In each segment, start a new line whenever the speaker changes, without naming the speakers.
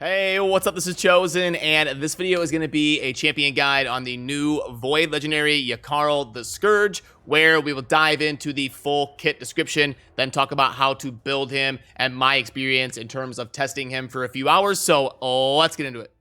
Hey, what's up? This is Chosen, and this video is going to be a champion guide on the new Void Legendary Yakarl the Scourge, where we will dive into the full kit description, then talk about how to build him and my experience in terms of testing him for a few hours. So let's get into it.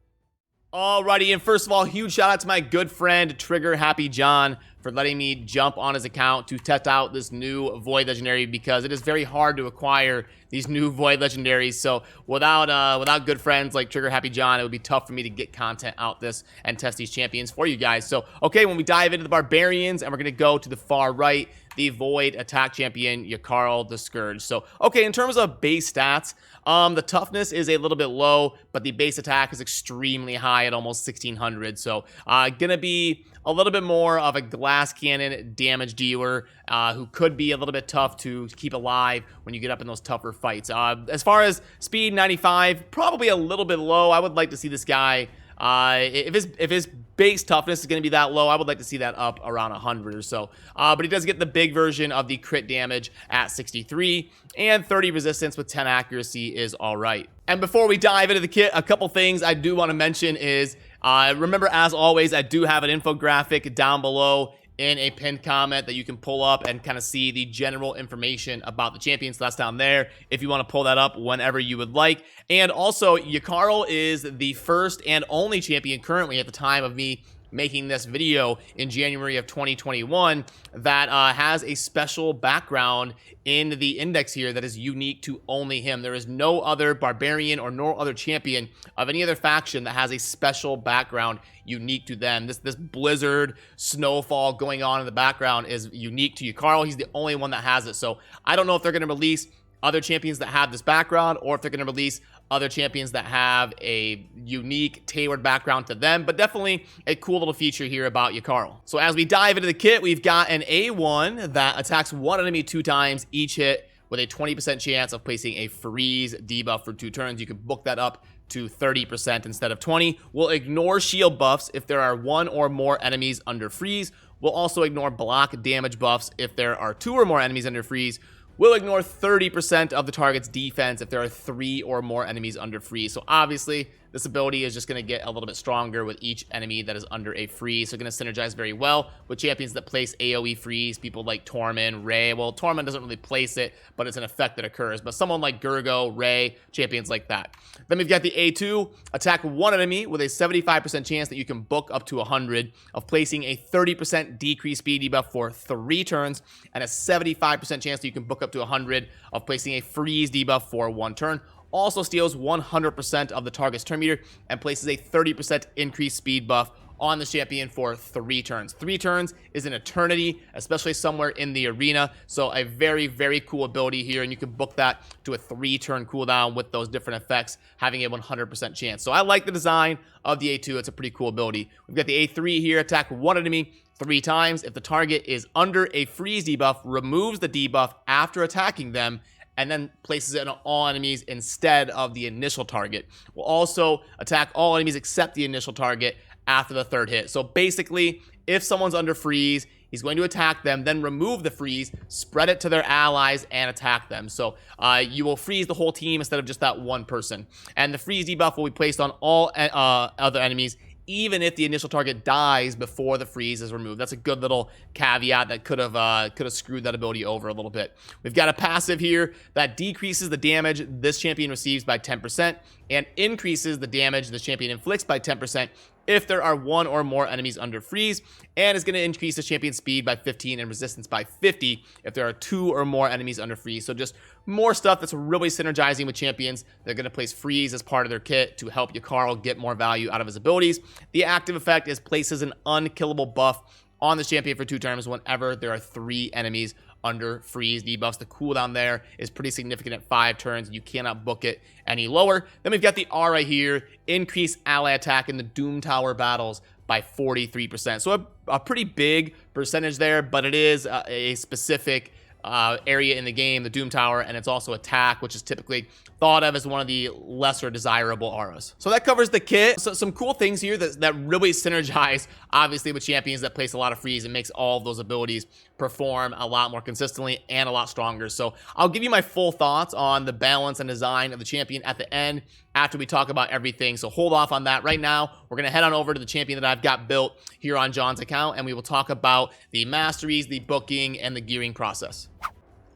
Alrighty, and first of all, huge shout out to my good friend Trigger Happy John for letting me jump on his account to test out this new Void Legendary, because it is very hard to acquire these new Void Legendaries. So without good friends like Trigger Happy John, it would be tough for me to get content out this and test these champions for you guys. So okay, when we dive into the Barbarians, and we're gonna go to the far right, the Void attack champion Yakarl the Scourge. So okay, in terms of base stats, the toughness is a little bit low, but the base attack is extremely high at almost 1600. So gonna be a little bit more of a glass cannon damage dealer, who could be a little bit tough to keep alive when you get up in those tougher fights. As far as speed, 95, probably a little bit low. I would like to see this guy, if his base toughness is going to be that low, I would like to see that up around 100 or so. But he does get the big version of the crit damage at 63, and 30 resistance with 10 accuracy is all right. And before we dive into the kit, a couple things I do want to mention is, remember, as always, I do have an infographic down below in a pinned comment that you can pull up and kind of see the general information about the champions. So that's down there if you want to pull that up whenever you would like. And also, Yakarl is the first and only champion currently at the time of me making this video in January of 2021 that has a special background in the index here that is unique to only him. There is no other Barbarian or no other champion of any other faction that has a special background unique to them. This blizzard snowfall going on in the background is unique to Yakarl. He's the only one that has it. So I don't know if they're going to release other champions that have this background, or if they're going to release other champions that have a unique tailored background to them, but definitely a cool little feature here about Yakarl. So as we dive into the kit, we've got an A1 that attacks one enemy 2 times each hit with a 20% chance of placing a freeze debuff for 2 turns. You can book that up to 30% instead of 20. We'll ignore shield buffs if there are 1 or more enemies under freeze. We'll also ignore block damage buffs if there are 2 or more enemies under freeze. We'll ignore 30% of the target's defense if there are 3 or more enemies under freeze. So obviously, this ability is just going to get a little bit stronger with each enemy that is under a freeze. So going to synergize very well with champions that place AoE freeze, people like Tormund, Ray. Well, Tormund doesn't really place it, but it's an effect that occurs. But someone like Gergo, Ray, champions like that. Then we've got the A2, attack one enemy with a 75% chance that you can book up to 100 of placing a 30% decreased speed debuff for 3 turns, and a 75% chance that you can book up to 100 of placing a freeze debuff for 1 turn. Also steals 100% of the target's turn meter and places a 30% increased speed buff on the champion for 3 turns. 3 turns is an eternity, especially somewhere in the arena. So a very, very cool ability here, and you can book that to a 3-turn cooldown with those different effects, having a 100% chance. So I like the design of the A2. It's a pretty cool ability. We've got the A3 here, attack one enemy 3 times. If the target is under a freeze debuff, removes the debuff after attacking them, and then places it on all enemies instead of the initial target. Will also attack all enemies except the initial target after the 3rd hit. So basically, if someone's under freeze, he's going to attack them, then remove the freeze, spread it to their allies, and attack them. So you will freeze the whole team instead of just that one person. And the freeze debuff will be placed on all other enemies, even if the initial target dies before the freeze is removed. That's a good little caveat that could have screwed that ability over a little bit. We've got a passive here that decreases the damage this champion receives by 10% and increases the damage this champion inflicts by 10% if there are 1 or more enemies under freeze, and is going to increase the champion's speed by 15 and resistance by 50 if there are 2 or more enemies under freeze. So just more stuff that's really synergizing with champions. They're going to place freeze as part of their kit to help Yakarl get more value out of his abilities. The active effect is places an unkillable buff on the champion for 2 turns whenever there are 3 enemies under freeze debuffs. The cooldown there is pretty significant at 5 turns. You cannot book it any lower. Then we've got the R right here, increase ally attack in the Doom Tower battles by 43%. So a pretty big percentage there, but it is a specific area in the game, the Doom Tower, and it's also attack, which is typically thought of as one of the lesser desirable auras. So that covers the kit. So some cool things here that really synergize, obviously, with champions that place a lot of freeze and makes all of those abilities perform a lot more consistently and a lot stronger. So I'll give you my full thoughts on the balance and design of the champion at the end after we talk about everything. So hold off on that. Right now, we're going to head on over to the champion that I've got built here on John's account, and we will talk about the masteries, the booking, and the gearing process.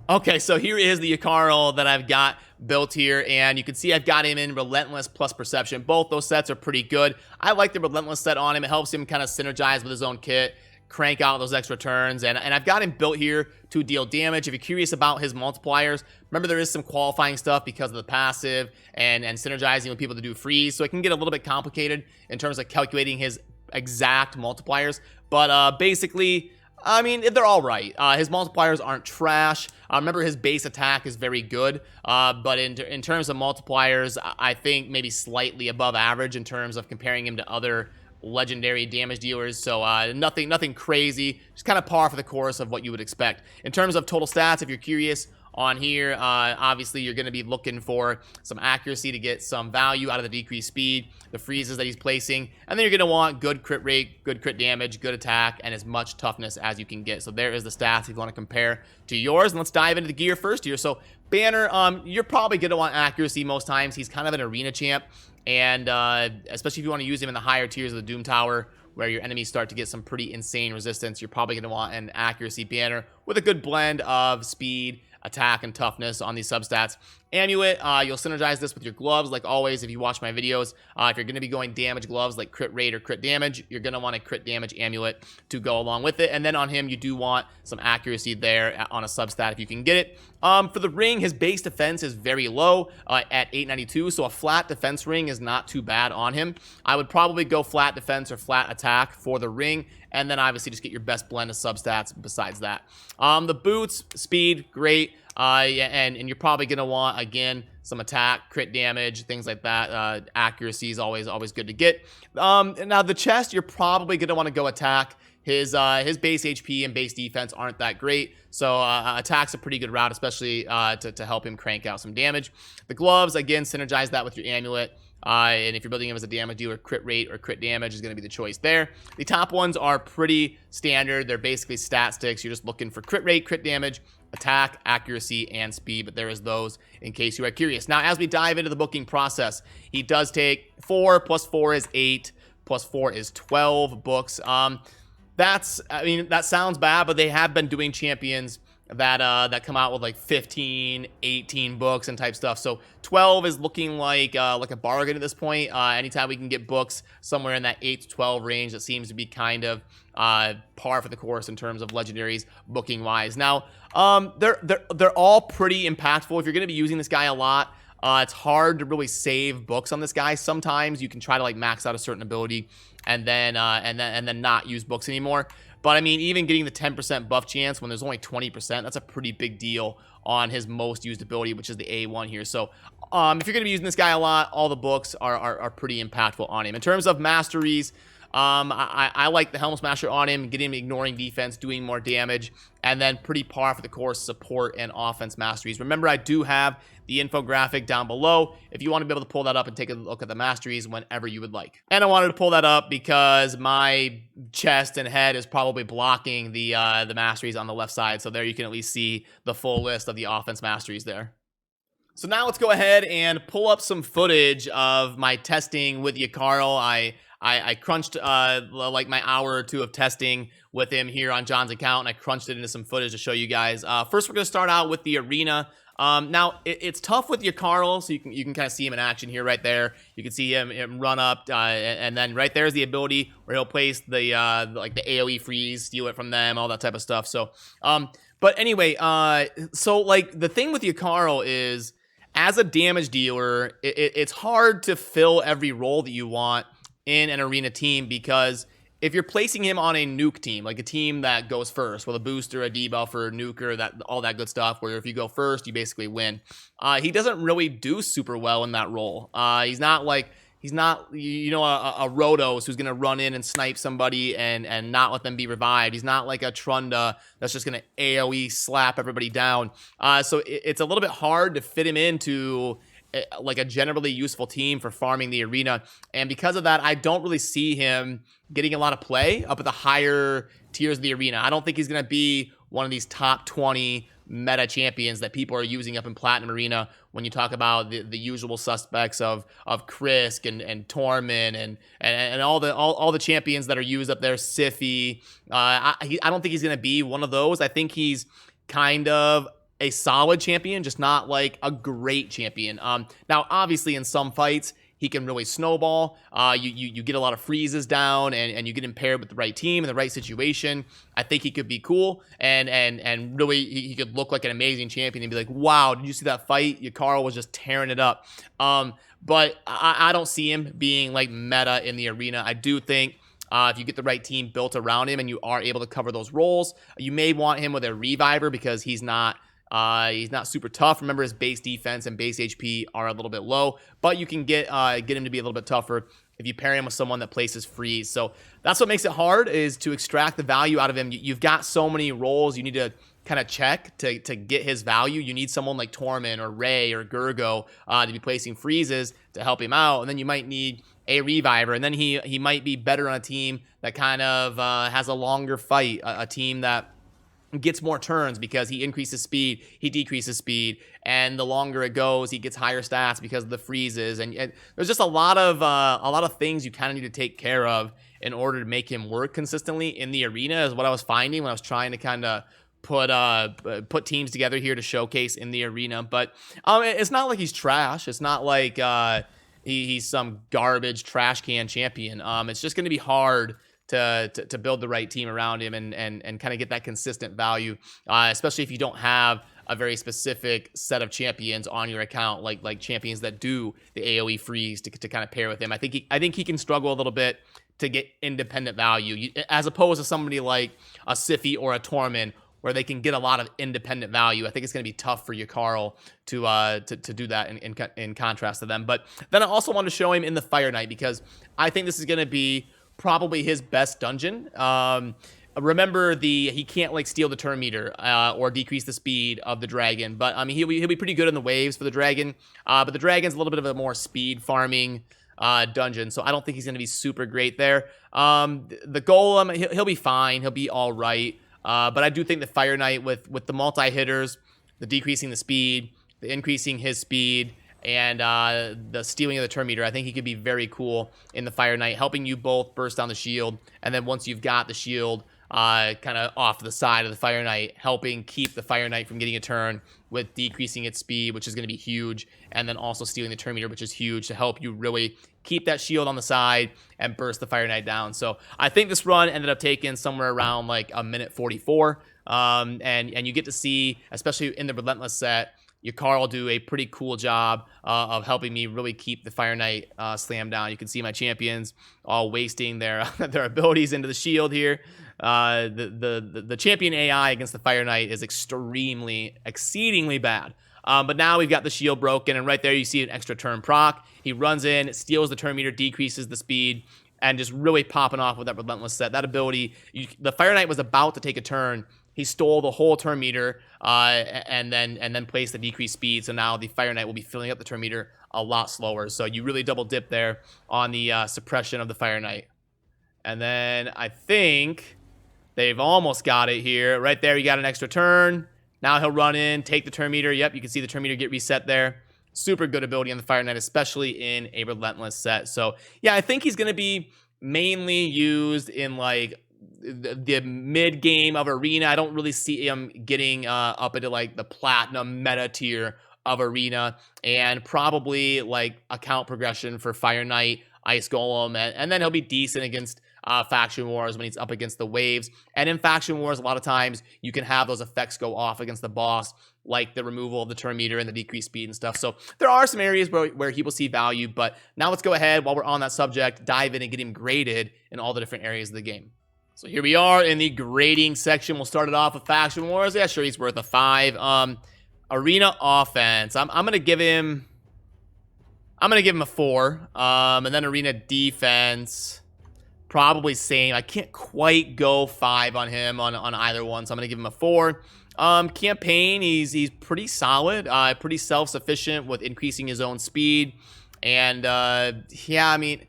Okay, so here is the Yakarl that I've got built here, and you can see I've got him in Relentless plus Perception. Both those sets are pretty good. I like the Relentless set on him. It helps him kind of synergize with his own kit, crank out those extra turns, and I've got him built here to deal damage. If you're curious about his multipliers, remember there is some qualifying stuff because of the passive and synergizing with people to do freeze, so it can get a little bit complicated in terms of calculating his exact multipliers, but basically, I mean, they're all right. His multipliers aren't trash. Remember, his base attack is very good, but in terms of multipliers, I think maybe slightly above average in terms of comparing him to other legendary damage dealers. So nothing crazy, just kind of par for the course of what you would expect. In terms of total stats, if you're curious, on here, obviously you're going to be looking for some accuracy to get some value out of the decreased speed, the freezes that he's placing, and then you're going to want good crit rate, good crit damage, good attack, and as much toughness as you can get. So there is the stats if you want to compare to yours. And let's dive into the gear first here. So Banner, you're probably going to want accuracy most times. He's kind of an arena champ, and especially if you want to use him in the higher tiers of the Doom Tower, where your enemies start to get some pretty insane resistance, you're probably going to want an accuracy banner with a good blend of speed, attack, and toughness on these substats. Amulet, you'll synergize this with your gloves, like always if you watch my videos. If you're going to be going damage gloves like crit rate or crit damage, you're going to want a crit damage amulet to go along with it. And then on him, you do want some accuracy there on a substat if you can get it. For the ring, his base defense is very low at 892, so a flat defense ring is not too bad on him. I would probably go flat defense or flat attack for the ring, and then obviously just get your best blend of substats besides that. The boots, speed, great. And you're probably going to want, again, some attack, crit damage, things like that. Accuracy is always good to get. Now, the chest, you're probably going to want to go attack. His base HP and base defense aren't that great, so attack's a pretty good route, especially to help him crank out some damage. The gloves, again, synergize that with your amulet. And if you're building him as a damage dealer, crit rate or crit damage is going to be the choice there. The top ones are pretty standard. They're basically stat sticks. You're just looking for crit rate, crit damage, attack, accuracy, and speed, but there is those in case you are curious. Now, as we dive into the booking process, he does take 4 plus 4 is 8 plus 4 is 12 books. That sounds bad, but they have been doing champions that come out with like 15, 18 books and type stuff. So 12 is looking like a bargain at this point. Anytime we can get books somewhere in that 8 to 12 range, that seems to be kind of par for the course in terms of legendaries booking wise. Now, they're all pretty impactful. If you're going to be using this guy a lot, it's hard to really save books on this guy. Sometimes you can try to like max out a certain ability and then not use books anymore. But I mean, even getting the 10% buff chance when there's only 20%, that's a pretty big deal on his most used ability, which is the A1 here. So if you're going to be using this guy a lot, all the books are pretty impactful on him. In terms of masteries, I like the Helm Smasher on him, getting him ignoring defense, doing more damage, and then pretty par for the course support and offense masteries. Remember, I do have the infographic down below if you want to be able to pull that up and take a look at the masteries whenever you would like. And I wanted to pull that up because my chest and head is probably blocking the masteries on the left side, so there you can at least see the full list of the offense masteries there. So now let's go ahead and pull up some footage of my testing with Yakarl. I crunched like my hour or two of testing with him here on John's account, and I crunched it into some footage to show you guys. First, we're going to start out with the arena. Now, it's tough with Yakarl, so you can kind of see him in action here right there. You can see him run up, and then right there's the ability where he'll place the like the AoE freeze, steal it from them, all that type of stuff. So, but anyway, so like the thing with Yakarl is, as a damage dealer, it's hard to fill every role that you want in an arena team, because if you're placing him on a nuke team, like a team that goes first with a booster, a debuffer, nuker, all that good stuff, where if you go first, you basically win, he doesn't really do super well in that role. He's not like He's not, you know, a Rotos who's going to run in and snipe somebody and not let them be revived. He's not like a Trunda that's just going to AoE slap everybody down. So it's a little bit hard to fit him into like a generally useful team for farming the arena. And because of that, I don't really see him getting a lot of play up at the higher tiers of the arena. I don't think he's going to be one of these top 20 meta champions that people are using up in Platinum Arena when you talk about the usual suspects of Krisk and Tormund and all the champions that are used up there, Sify. I don't think he's going to be one of those. I think he's kind of a solid champion, just not like a great champion. Now, obviously, in some fights, he can really snowball. You get a lot of freezes down, and you get him paired with the right team in the right situation. I think he could be cool, and really he could look like an amazing champion and be like, wow, did you see that fight? Yakarl was just tearing it up. But I don't see him being like meta in the arena. I do think if you get the right team built around him and you are able to cover those roles, you may want him with a reviver because he's not super tough. Remember, his base defense and base HP are a little bit low, but you can get him to be a little bit tougher if you pair him with someone that places freeze. So that's what makes it hard, is to extract the value out of him. You've got so many roles you need to kind of check to get his value. You need someone like Tormund or Ray or Gurgo to be placing freezes to help him out, and then you might need a reviver, and then he might be better on a team that kind of has a longer fight, a team that gets more turns because he increases speed, he decreases speed, and the longer it goes, he gets higher stats because of the freezes. And there's just a lot of things you kind of need to take care of in order to make him work consistently in the arena, is what I was finding when I was trying to kind of put teams together here to showcase in the arena. But it's not like he's trash. It's not like he's some garbage trash can champion. It's just going to be hard to build the right team around him and kind of get that consistent value, especially if you don't have a very specific set of champions on your account, like champions that do the AoE freeze to kind of pair with him. I think he can struggle a little bit to get independent value, as opposed to somebody like a Sify or a Tormund, where they can get a lot of independent value. I think it's going to be tough for Yakarl to do that in contrast to them. But then I also want to show him in the Fire Knight, because I think this is going to be probably his best dungeon. Remember, he can't like steal the turn meter or decrease the speed of the dragon, but I mean he'll be pretty good in the waves for the dragon. But the dragon's a little bit of a more speed farming dungeon, so I don't think he's going to be super great there. The golem, he'll be fine, he'll be all right. But I do think the Fire Knight with the multi hitters, the decreasing the speed, the increasing his speed, and the stealing of the turn meter, I think he could be very cool in the Fire Knight, helping you both burst down the shield, and then once you've got the shield kind of off the side of the Fire Knight, helping keep the Fire Knight from getting a turn with decreasing its speed, which is going to be huge, and then also stealing the turn meter, which is huge, to help you really keep that shield on the side and burst the Fire Knight down. So I think this run ended up taking somewhere around like a minute 44, and you get to see, especially in the Relentless set, Yakarl do a pretty cool job of helping me really keep the Fire Knight slammed down. You can see my champions all wasting their their abilities into the shield here. The champion AI against the Fire Knight is exceedingly bad. But now we've got the shield broken, and right there you see an extra turn proc. He runs in, steals the turn meter, decreases the speed, and just really popping off with that Relentless set. That ability, the Fire Knight was about to take a turn. He stole the whole turn meter and then placed the decreased speed. So now the Fire Knight will be filling up the turn meter a lot slower. So you really double dip there on the suppression of the Fire Knight. And then I think they've almost got it here. Right there, you got an extra turn. Now he'll run in, take the turn meter. Yep, you can see the turn meter get reset there. Super good ability on the Fire Knight, especially in a Relentless set. So yeah, I think he's going to be mainly used in like the mid game of Arena. I don't really see him getting up into like the platinum meta tier of Arena, and probably like account progression for Fire Knight, Ice Golem, and then he'll be decent against Faction Wars when he's up against the waves. And in Faction Wars, a lot of times you can have those effects go off against the boss, like the removal of the turn meter and the decreased speed and stuff. So there are some areas where he will see value. But now let's go ahead, while we're on that subject, dive in and get him graded in all the different areas of the game. So here we are in the grading section. We'll start it off with Faction Wars. Yeah, sure, he's worth a 5. Arena offense, I'm going to give him, I'm going to give him a 4. And then arena defense, probably same. I can't quite go 5 on him on either one, so I'm going to give him a 4. Campaign, he's pretty solid, pretty self-sufficient with increasing his own speed. And, yeah, I mean,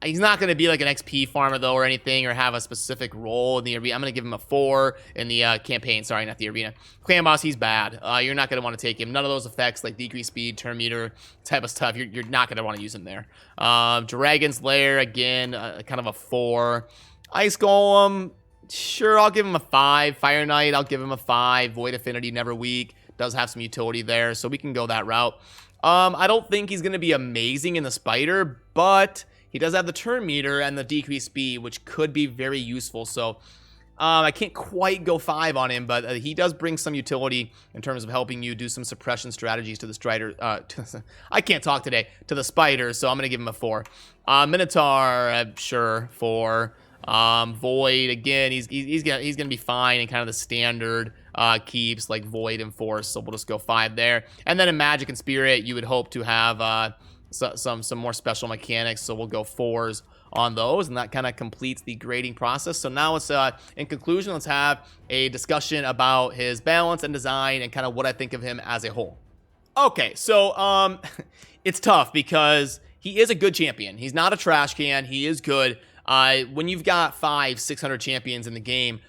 he's not going to be like an XP farmer, though, or anything, or have a specific role in the arena. I'm going to give him a 4 in the campaign. Sorry, not the arena. Clan Boss, he's bad. You're not going to want to take him. None of those effects, like decreased speed, turn meter, type of stuff, you're not going to want to use him there. Dragon's Lair, again, kind of a 4. Ice Golem, sure, I'll give him a 5. Fire Knight, I'll give him a 5. Void Affinity, never weak. Does have some utility there, so we can go that route. I don't think he's going to be amazing in the Spider, but he does have the turn meter and the decreased speed, which could be very useful. So I can't quite go 5 on him, but he does bring some utility in terms of helping you do some suppression strategies to the Strider. I can't talk today. To the Spider, so I'm going to give him a 4. Minotaur, sure, 4. Void, again, he's gonna be fine in kind of the standard keeps like Void and Force, so we'll just go 5 there. And then in Magic and Spirit, you would hope to have some more special mechanics, so we'll go 4s on those, and that kind of completes the grading process. So now let's in conclusion, let's have a discussion about his balance and design and kind of what I think of him as a whole. Okay, so it's tough because he is a good champion. He's not a trash can. He is good. When you've got 500-600 champions in the game,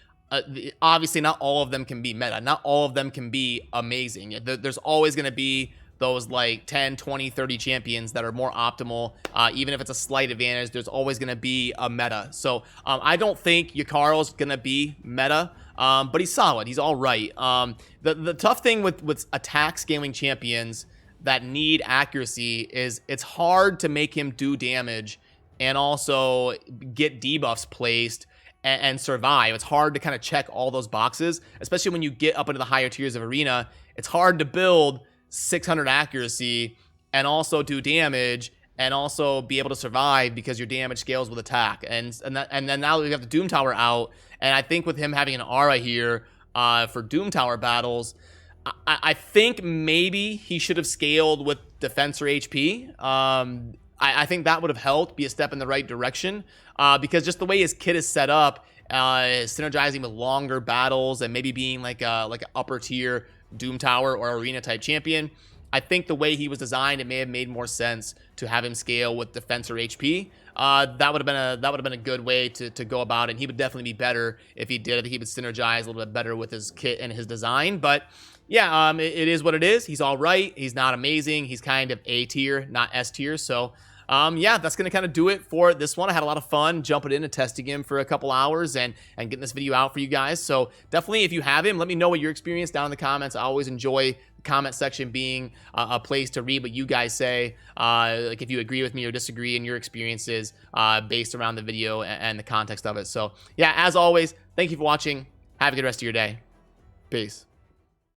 obviously not all of them can be meta. Not all of them can be amazing. There's always going to be those like 10, 20, 30 champions that are more optimal. Even if it's a slight advantage, there's always going to be a meta. So I don't think Yakarl's going to be meta, but he's solid. He's all right. The tough thing with attack scaling champions that need accuracy is it's hard to make him do damage and also get debuffs placed and survive. It's hard to kind of check all those boxes, especially when you get up into the higher tiers of arena. It's hard to build 600 accuracy and also do damage and also be able to survive because your damage scales with attack. And then now we have the Doom Tower out, and I think with him having an aura here for Doom Tower battles, I think maybe he should have scaled with defense or HP. I think that would have helped, be a step in the right direction, because just the way his kit is set up, synergizing with longer battles and maybe being like an upper tier Doom Tower or arena type champion, I think the way he was designed, it may have made more sense to have him scale with defense or HP. That would have been a good way to go about it. And he would definitely be better if he did. I think he would synergize a little bit better with his kit and his design. But yeah, it is what it is. He's all right. He's not amazing. He's kind of A tier, not S tier. So yeah, that's going to kind of do it for this one. I had a lot of fun jumping in and testing him for a couple hours and getting this video out for you guys. So definitely, if you have him, let me know what your experience down in the comments. I always enjoy the comment section being a place to read what you guys say, like if you agree with me or disagree in your experiences based around the video and the context of it. So yeah, as always, thank you for watching. Have a good rest of your day. Peace.